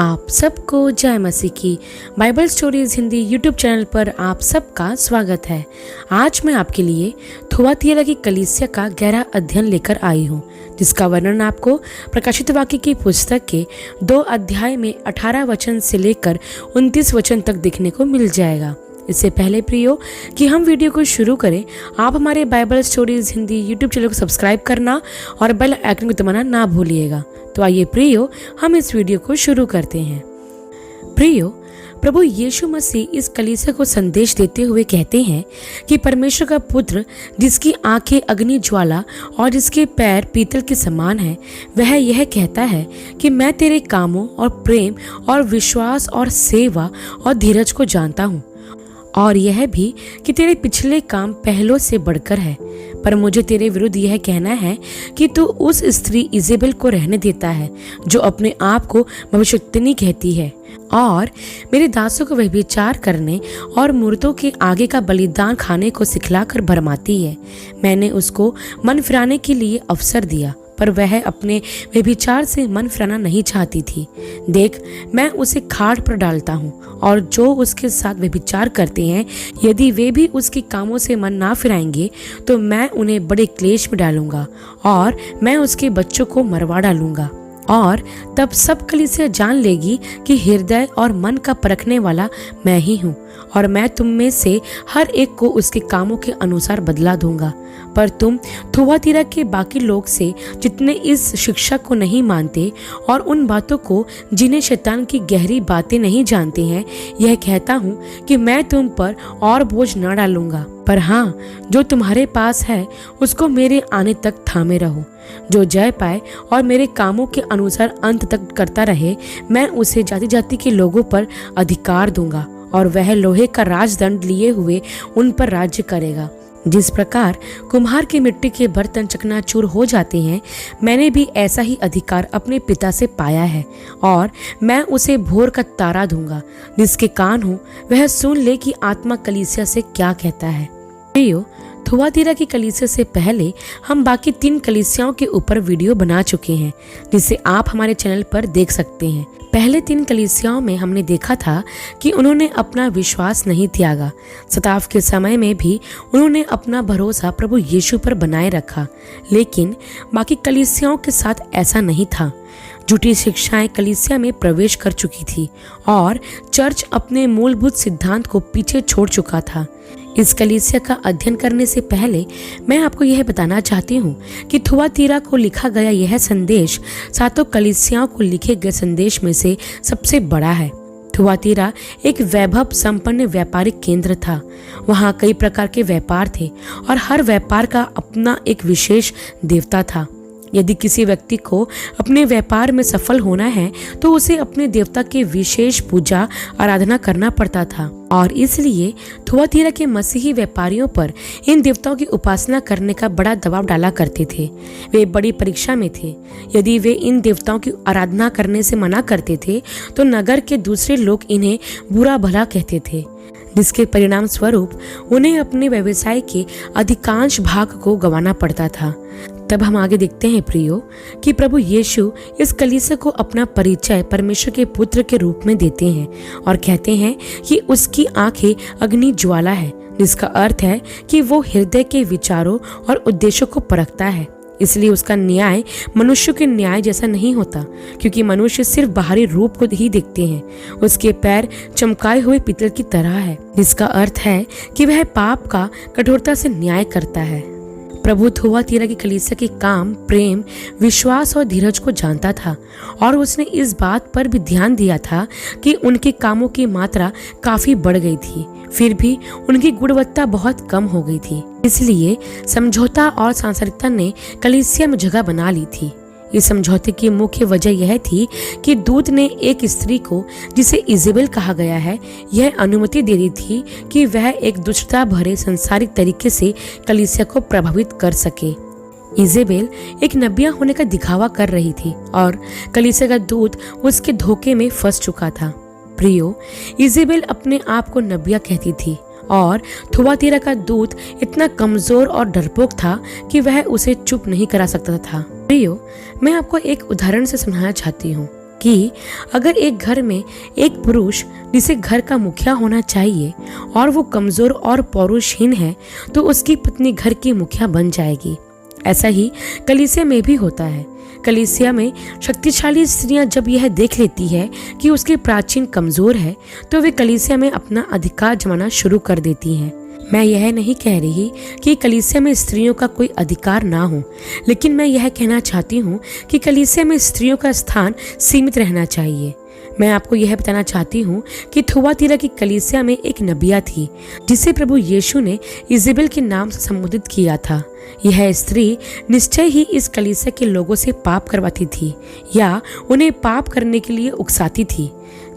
आप सबको जय मसीह की Bible stories Hindi YouTube channel पर आप सबका स्वागत है। आज मैं आपके लिए थुआतीरा की कलीसिया का गहरा अध्ययन लेकर आई हूँ, जिसका वर्णन आपको प्रकाशित वाक्य की पुस्तक के 2 अध्याय में 18 वचन से लेकर 29 वचन तक देखने को मिल जाएगा। इससे पहले प्रियो कि हम वीडियो को शुरू करें, आप हमारे Bible stories Hindi YouTube channel को सब्सक्राइब करना और बेल आइकन को दबाना ना भूलिएगा। तो आइए प्रियो हम इस वीडियो को शुरू करते हैं। प्रियो, प्रभु यीशु मसीह इस कलीसिया को संदेश देते हुए कहते हैं कि परमेश्वर का पुत्र, जिसकी आंखें अग्नि ज्वाला और जिसके पैर पीतल के समान हैं, वह यह कहता है कि मैं तेरे कामों और प्रेम और विश्वास और सेवा और धीरज को जानता हूँ, और यह भी कि तेरे पिछले काम पहलों से बढ़कर है। पर मुझे तेरे विरुद्ध यह कहना है कि तू उस स्त्री इजेबेल को रहने देता है, जो अपने आप को भविष्यद्वक्तिनी कहती है और मेरे दासों को व्यभिचार करने और मूर्तों के आगे का बलिदान खाने को सिखलाकर भरमाती है। मैंने उसको मन फिराने के लिए अवसर दिया, पर वह अपने व्यभिचार से मन फिराना नहीं चाहती थी। देख, मैं उसे खाट पर डालता हूँ, और जो उसके साथ व्यभिचार करते हैं, यदि वे भी उसके कामों से मन ना फिराएंगे, तो मैं उन्हें बड़े क्लेश में डालूंगा और मैं उसके बच्चों को मरवा डालूंगा। और तब सब कलीसिया जान लेगी कि हृदय और मन का परखने वाला मैं ही हूँ, और मैं तुम में से हर एक को उसके कामों के अनुसार बदला दूंगा। पर तुम थुआतीरा के बाकी लोग से, जितने इस शिक्षा को नहीं मानते और उन बातों को जिन्हें शैतान की गहरी बातें नहीं जानते हैं, यह कहता हूँ कि मैं तुम पर और बोझ न डालूंगा। पर हाँ, जो तुम्हारे पास है उसको मेरे आने तक थामे रहो। जो जय पाए और मेरे कामों के अनुसार अंत तक करता रहे, मैं उसे जाति जाति के लोगों पर अधिकार दूंगा, और वह लोहे का राजदंड लिए हुए उन पर राज्य करेगा। जिस प्रकार कुम्हार की मिट्टी के बर्तन चकनाचूर हो जाते हैं, मैंने भी ऐसा ही अधिकार अपने पिता से पाया है, और मैं उसे भोर का तारा दूंगा। जिसके कान हो वह सुन ले कि आत्मा कलीसिया से क्या कहता है। प्रियो, थुआतीरा की कलीसिया से पहले हम बाकी 3 कलीसियाओं के ऊपर वीडियो बना चुके हैं, जिसे आप हमारे चैनल पर देख सकते हैं। पहले 3 कलीसियाओं में हमने देखा था कि उन्होंने अपना विश्वास नहीं त्यागा। सताव के समय में भी उन्होंने अपना भरोसा प्रभु यीशु पर बनाए रखा। लेकिन बाकी कलीसियाओं के साथ ऐसा नहीं था। झूठी शिक्षाएं कलीसिया में प्रवेश कर चुकी थी और चर्च अपने मूलभूत सिद्धांत को पीछे छोड़ चुका था। इस कलीसिया का अध्ययन करने से पहले मैं आपको यह बताना चाहती हूँ कि थुआतीरा को लिखा गया यह संदेश 7 कलीसियाओं को लिखे गए संदेश में से सबसे बड़ा है। थुआतीरा एक वैभव संपन्न व्यापारिक केंद्र था। वहाँ कई प्रकार के व्यापार थे और हर व्यापार का अपना एक विशेष देवता था। यदि किसी व्यक्ति को अपने व्यापार में सफल होना है, तो उसे अपने देवता की विशेष पूजा आराधना करना पड़ता था, और इसलिए थुआतीरा के मसीही व्यापारियों पर इन देवताओं की उपासना करने का बड़ा दबाव डाला करते थे। वे बड़ी परीक्षा में थे। यदि वे इन देवताओं की आराधना करने से मना करते थे, तो नगर के दूसरे लोग इन्हें बुरा भला कहते थे, जिसके परिणाम स्वरूप उन्हें अपने व्यवसाय के अधिकांश भाग को गंवाना पड़ता था। तब हम आगे देखते हैं प्रियो कि प्रभु यीशु इस कलीसिया को अपना परिचय परमेश्वर के पुत्र के रूप में देते हैं और कहते हैं कि उसकी आंखें अग्नि ज्वाला है, जिसका अर्थ है कि वो हृदय के विचारों और उद्देश्यों को परखता है। इसलिए उसका न्याय मनुष्य के न्याय जैसा नहीं होता, क्योंकि मनुष्य सिर्फ बाहरी रूप को ही देखते हैं। उसके पैर चमकाए हुए पीतल की तरह है, जिसका अर्थ है कि वह पाप का कठोरता से न्याय करता है। प्रभु थुआतीरा की कलीसिया के काम, प्रेम, विश्वास और धीरज को जानता था, और उसने इस बात पर भी ध्यान दिया था कि उनके कामों की मात्रा काफी बढ़ गई थी, फिर भी उनकी गुणवत्ता बहुत कम हो गई थी। इसलिए समझौता और सांसारिकता ने कलीसिया में जगह बना ली थी। इस समझौते की मुख्य वजह यह थी कि दूत ने एक स्त्री को, जिसे इजेबेल कहा गया है, यह अनुमति दे दी थी कि वह एक दुष्टता भरे संसारिक तरीके से कलीसिया को प्रभावित कर सके। इजेबेल एक नबिया होने का दिखावा कर रही थी, और कलीसिया का दूत उसके धोखे में फंस चुका था। प्रियो, इजेबेल अपने आप को नबिया कहती थी, और थुआतीरा का दूत इतना कमजोर और डरपोक था कि वह उसे चुप नहीं करा सकता था। प्रियो, मैं आपको एक उदाहरण से समझाना चाहती हूँ। कि अगर एक घर में एक पुरुष जिसे घर का मुखिया होना चाहिए और वो कमजोर और पौरुषहीन है तो उसकी पत्नी घर की मुखिया बन जाएगी। ऐसा ही कलीसिया में भी होता है। कलीसिया में शक्तिशाली स्त्रियां जब यह देख लेती है कि उसके प्राचीन कमजोर है तो वे कलीसिया में अपना अधिकार जमाना शुरू कर देती हैं। मैं यह नहीं कह रही कि कलीसिया में स्त्रियों का कोई अधिकार ना हो, लेकिन मैं यह कहना चाहती हूँ कि कलीसिया में स्त्रियों का स्थान सीमित रहना चाहिए। मैं आपको यह बताना चाहती हूँ कि थुआतीरा की कलीसिया में एक नबिया थी जिसे प्रभु यीशु ने इजेबेल के नाम से संबोधित किया था। यह स्त्री निश्चय ही इस कलीसिया के लोगों से पाप करवाती थी या उन्हें पाप करने के लिए उकसाती थी,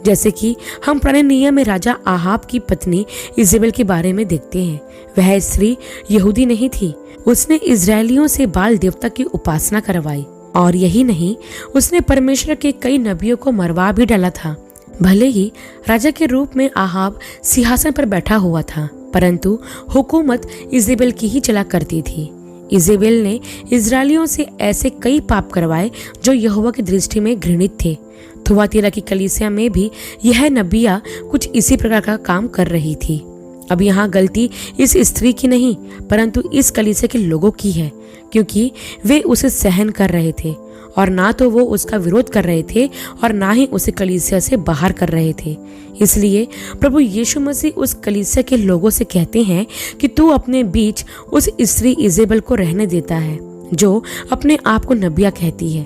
जैसे कि हम पुराने नियम में राजा आहाब की पत्नी इजेबेल के बारे में देखते हैं। वह स्त्री यहूदी नहीं थी, उसने इजरायलियों से बाल देवता की उपासना करवाई और यही नहीं, उसने परमेश्वर के कई नबियों को मरवा भी डाला था। भले ही राजा के रूप में आहाब सिंहासन पर बैठा हुआ था, परंतु हुकूमत इजेबेल की ही चला करती थी। इजेबेल ने इजरायलियों से ऐसे कई पाप करवाए जो यहोवा की दृष्टि में घृणित थे। थुआतीरा की कलीसिया में भी यह नबिया कुछ इसी प्रकार का काम कर रही थी। अब यहाँ गलती इस स्त्री की नहीं परंतु इस कलीसिया के लोगों की है, क्योंकि वे उसे सहन कर रहे थे और ना तो वो उसका विरोध कर रहे थे और ना ही उसे कलीसिया से बाहर कर रहे थे। इसलिए प्रभु यीशु मसीह उस कलीसिया के लोगों से कहते हैं कि तू अपने बीच उस स्त्री इजेबेल को रहने देता है जो अपने आप को नबिया कहती है।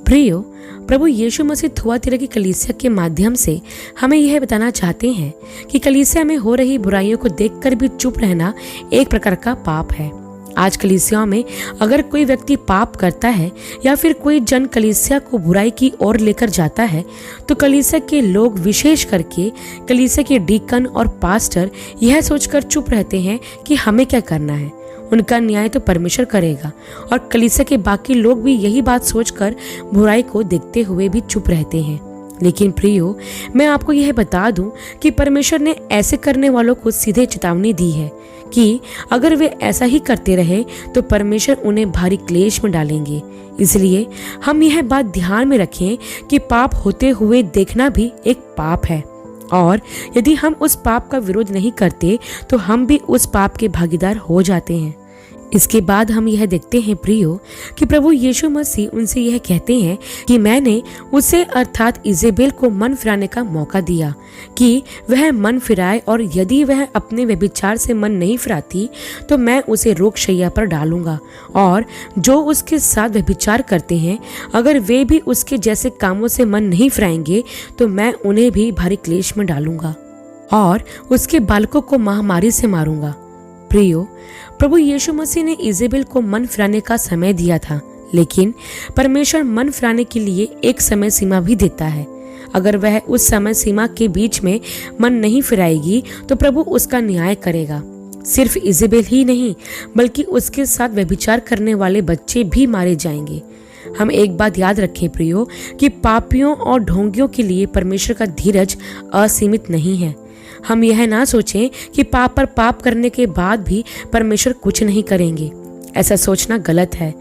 प्रियो, प्रभु यीशु मसीह थुआतीरा की कलीसिया के माध्यम से हमें यह बताना चाहते हैं कि कलीसिया में हो रही बुराइयों को देखकर भी चुप रहना एक प्रकार का पाप है। आज कलीसियाओं में अगर कोई व्यक्ति पाप करता है या फिर कोई जन कलीसिया को बुराई की ओर लेकर जाता है तो कलीसिया के लोग, विशेष करके कलीसिया के डीकन और पास्टर, यह सोचकर चुप रहते हैं कि हमें क्या करना है, उनका न्याय तो परमेश्वर करेगा। और कलीसिया के बाकी लोग भी यही बात सोचकर बुराई को देखते हुए भी चुप रहते हैं। लेकिन प्रियो, मैं आपको यह बता दूं कि परमेश्वर ने ऐसे करने वालों को सीधे चेतावनी दी है कि अगर वे ऐसा ही करते रहे तो परमेश्वर उन्हें भारी क्लेश में डालेंगे। इसलिए हम यह बात ध्यान में रखें कि पाप होते हुए देखना भी एक पाप है, और यदि हम उस पाप का विरोध नहीं करते तो हम भी उस पाप के भागीदार हो जाते हैं। इसके बाद हम यह देखते हैं प्रियो कि प्रभु यीशु मसीह उनसे यह कहते हैं कि मैंने उसे अर्थात इजेबेल को मन फिराने का मौका दिया कि वह मन फिराए, और यदि वह अपने व्यभिचार से मन नहीं फिराती तो मैं उसे रोगशैया पर डालूंगा, और जो उसके साथ व्यभिचार करते हैं अगर वे भी उसके जैसे कामों से मन नहीं फिराएंगे तो मैं उन्हें भी भारी क्लेश में डालूंगा और उसके बालकों को महामारी से मारूंगा। प्रियो, प्रभु यीशु मसीह ने इजेबेल को मन फिराने का समय दिया था, लेकिन परमेश्वर मन फिराने के लिए एक समय सीमा भी देता है। अगर वह उस समय सीमा के बीच में मन नहीं फिराएगी तो प्रभु उसका न्याय करेगा। सिर्फ इजेबेल ही नहीं बल्कि उसके साथ व्यभिचार करने वाले बच्चे भी मारे जाएंगे। हम एक बात याद रखें प्रियो कि पापियों और ढोंगियों के लिए परमेश्वर का धीरज असीमित नहीं है। हम यह ना सोचें कि पाप पर पाप करने के बाद भी परमेश्वर कुछ नहीं करेंगे। ऐसा सोचना गलत है।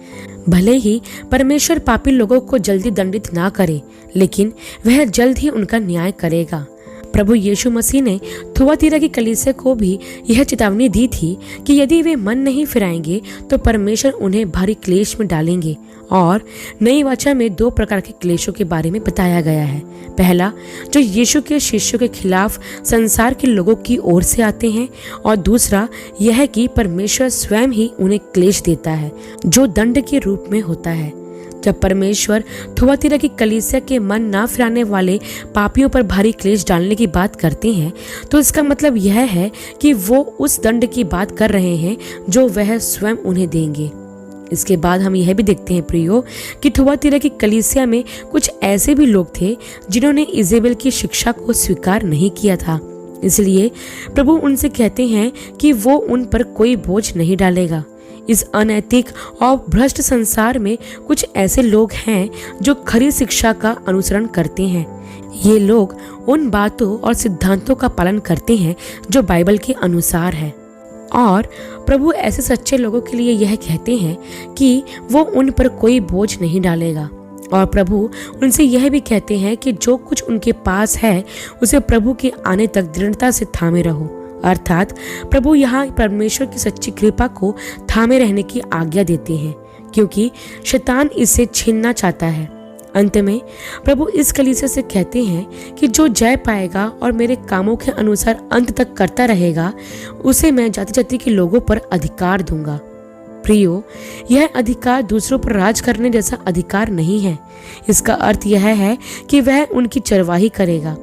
भले ही परमेश्वर पापी लोगों को जल्दी दंडित ना करे, लेकिन वह जल्द ही उनका न्याय करेगा। प्रभु यीशु मसीह ने थुआतीरा की कलीसिया को भी यह चेतावनी दी थी कि यदि वे मन नहीं फिराएंगे तो परमेश्वर उन्हें भारी क्लेश में डालेंगे। और नई वाचा में 2 प्रकार के क्लेशों के बारे में बताया गया है। पहला जो यीशु के शिष्यों के खिलाफ संसार के लोगों की ओर से आते हैं, और दूसरा यह कि परमेश्वर स्वयं ही उन्हें क्लेश देता है जो दंड के रूप में होता है। जब परमेश्वर थुआतीरा की कलीसिया के मन ना फिराने वाले पापियों पर भारी क्लेश डालने की बात करते हैं तो इसका मतलब यह है कि वो उस दंड की बात कर रहे हैं जो वह स्वयं उन्हें देंगे। इसके बाद हम यह भी देखते हैं प्रियो कि थुआतीरा की कलीसिया में कुछ ऐसे भी लोग थे जिन्होंने इजेबेल की शिक्षा को स्वीकार नहीं किया था। इसलिए प्रभु उनसे कहते हैं कि वो उन पर कोई बोझ नहीं डालेगा। इस अनैतिक और भ्रष्ट संसार में कुछ ऐसे लोग हैं जो खरी शिक्षा का अनुसरण करते हैं। ये लोग उन बातों और सिद्धांतों का पालन करते हैं जो बाइबल के अनुसार है, और प्रभु ऐसे सच्चे लोगों के लिए यह कहते हैं कि वो उन पर कोई बोझ नहीं डालेगा। और प्रभु उनसे यह भी कहते हैं कि जो कुछ उनके पास है उसे प्रभु के आने तक दृढ़ता से थामे रहो। अर्थात प्रभु यहाँ परमेश्वर की सच्ची कृपा को थामे रहने की आज्ञा देते हैं, क्योंकि शैतान इसे छीनना चाहता है। अंत में प्रभु इस कलीसिया से कहते हैं कि जो जय पाएगा और मेरे कामों के अनुसार अंत तक करता रहेगा, उसे मैं जाति जाति के लोगों पर अधिकार दूंगा। प्रियो, यह अधिकार दूसरों पर राज करने जैसा अधिकार नहीं है। इसका अर्थ यह है कि वह उनकी चरवाही करेगा।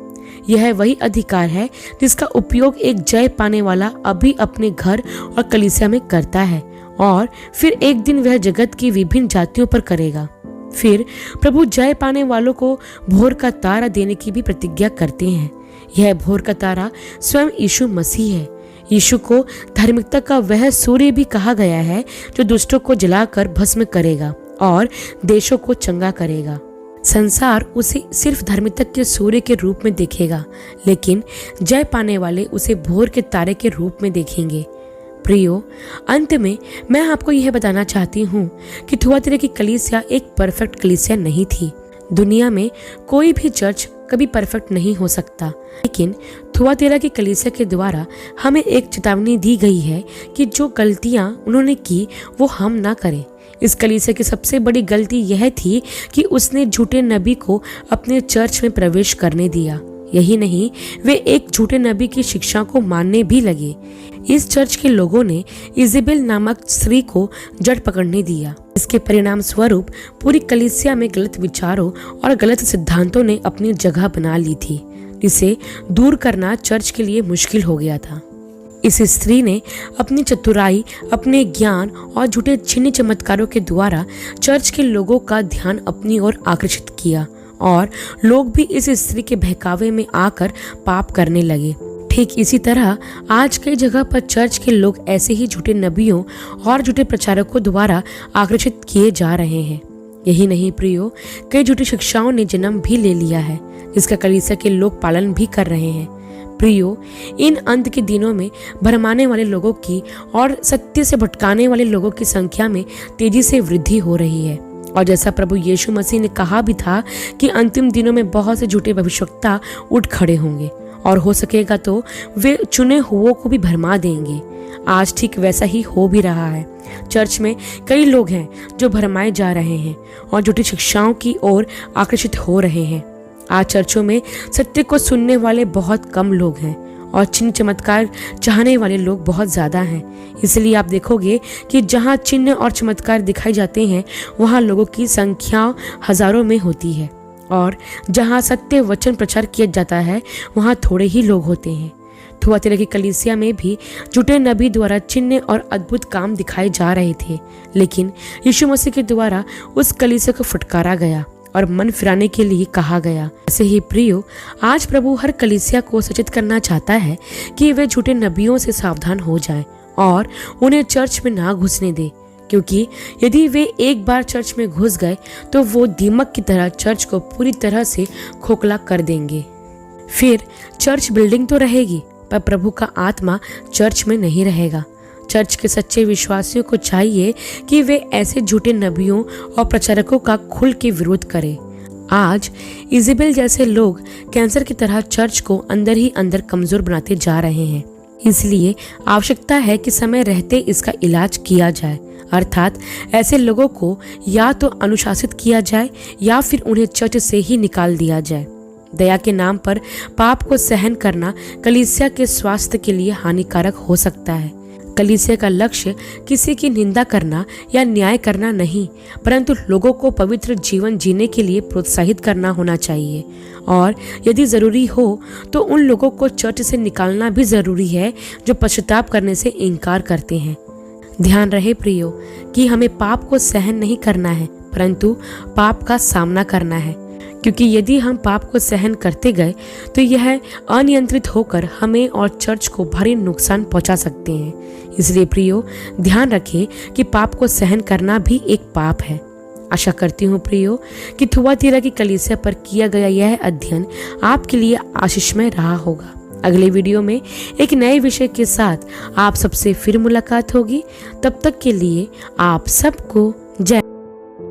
यह वही अधिकार है जिसका उपयोग एक जय पाने वाला अभी अपने घर और कलीसिया में करता है, और फिर एक दिन वह जगत की विभिन्न जातियों पर करेगा। फिर प्रभु जय पाने वालों को भोर का तारा देने की भी प्रतिज्ञा करते हैं। यह भोर का तारा स्वयं यीशु मसीह है। यीशु को धार्मिकता का वह सूर्य भी कहा गया है जो दुष्टों को जलाकर भस्म करेगा और देशों को चंगा करेगा। संसार उसे सिर्फ धार्मिकता के सूर्य के रूप में देखेगा, लेकिन जय पाने वाले उसे भोर के तारे के रूप में देखेंगे। प्रियो, अंत में मैं आपको यह बताना चाहती हूँ कि थुआतीरा की कलीसिया एक परफेक्ट कलीसिया नहीं थी। दुनिया में कोई भी चर्च कभी परफेक्ट नहीं हो सकता, लेकिन थुआतीरा की कलीसिया के द्वारा हमें एक चेतावनी दी गई है कि जो गलतियां उन्होंने की वो हम ना करें। इस कलीसिया की सबसे बड़ी गलती यह थी कि उसने झूठे नबी को अपने चर्च में प्रवेश करने दिया। यही नहीं, वे एक झूठे नबी की शिक्षा को मानने भी लगे। इस चर्च के लोगों ने इजेबेल नामक स्त्री को जड़ पकड़ने दिया। इसके परिणाम स्वरूप पूरी कलीसिया में गलत विचारों और गलत सिद्धांतों ने अपनी जगह बना ली थी, जिसे दूर करना चर्च के लिए मुश्किल हो गया था। इस स्त्री ने अपनी चतुराई, अपने ज्ञान और झूठे चिन्ह चमत्कारों के द्वारा चर्च के लोगों का ध्यान अपनी ओर आकर्षित किया, और लोग भी इस स्त्री के बहकावे में आकर पाप करने लगे। ठीक इसी तरह आज कई जगह पर चर्च के लोग ऐसे ही झूठे नबियों और झूठे प्रचारकों द्वारा आकर्षित किए जा रहे हैं। यही नहीं प्रियो, कई झूठी शिक्षाओं ने जन्म भी ले लिया है, जिसका कलीसिया के लोग पालन भी कर रहे हैं। प्रियो, इन अंत के दिनों में भरमाने वाले लोगों की और सत्य से भटकाने वाले लोगों की संख्या में तेजी से वृद्धि हो रही है। और जैसा प्रभु यीशु मसीह ने कहा भी था कि अंतिम दिनों में बहुत से झूठे भविष्यवक्ता उठ खड़े होंगे, और हो सकेगा तो वे चुने हुओं को भी भरमा देंगे। आज ठीक वैसा ही हो भी रहा है। चर्च में कई लोग हैं जो भरमाए जा रहे हैं और झूठी शिक्षाओं की ओर आकर्षित हो रहे हैं। आज चर्चों में सत्य को सुनने वाले बहुत कम लोग हैं और चिन्ह चमत्कार चाहने वाले लोग बहुत ज्यादा हैं। इसलिए आप देखोगे कि जहाँ चिन्ह और चमत्कार दिखाए जाते हैं वहाँ लोगों की संख्या हजारों में होती है, और जहाँ सत्य वचन प्रचार किया जाता है वहाँ थोड़े ही लोग होते हैं। थुआतीरा की कलीसिया में भी झूठे नबी द्वारा चिन्ह और अद्भुत काम दिखाए जा रहे थे, लेकिन यीशु मसीह के द्वारा उस कलीसिया को फटकारा गया और मन फिराने के लिए कहा गया। ऐसे ही प्रियो, आज प्रभु हर कलीसिया को सचेत करना चाहता है कि वे झूठे नबियों से सावधान हो जाएं और उन्हें चर्च में ना घुसने दे, क्योंकि यदि वे एक बार चर्च में घुस गए तो वो दीमक की तरह चर्च को पूरी तरह से खोखला कर देंगे। फिर चर्च बिल्डिंग तो रहेगी, पर प्रभु का आत्मा चर्च में नहीं रहेगा। चर्च के सच्चे विश्वासियों को चाहिए कि वे ऐसे झूठे नबियों और प्रचारकों का खुल के विरोध करें। आज इजेबेल जैसे लोग कैंसर की तरह चर्च को अंदर ही अंदर कमजोर बनाते जा रहे हैं। इसलिए आवश्यकता है कि समय रहते इसका इलाज किया जाए, अर्थात ऐसे लोगों को या तो अनुशासित किया जाए या फिर उन्हें चर्च से ही निकाल दिया जाए। दया के नाम पर पाप को सहन करना कलीसिया के स्वास्थ्य के लिए हानिकारक हो सकता है। कलीसिया का लक्ष्य किसी की निंदा करना या न्याय करना नहीं, परंतु लोगों को पवित्र जीवन जीने के लिए प्रोत्साहित करना होना चाहिए, और यदि जरूरी हो तो उन लोगों को चर्च से निकालना भी जरूरी है जो पश्चाताप करने से इनकार करते हैं। ध्यान रहे प्रियो कि हमें पाप को सहन नहीं करना है, परंतु पाप का सामना करना है, क्योंकि यदि हम पाप को सहन करते गए तो यह अनियंत्रित होकर हमें और चर्च को भारी नुकसान पहुंचा सकते हैं। इसलिए प्रियो, ध्यान रखें कि पाप को सहन करना भी एक पाप है। आशा करती हूँ प्रियो कि थुआतीरा की कलीसिया पर किया गया यह अध्ययन आपके लिए आशीषमय रहा होगा। अगले वीडियो में एक नए विषय के साथ आप सबसे फिर मुलाकात होगी। तब तक के लिए आप सबको जय।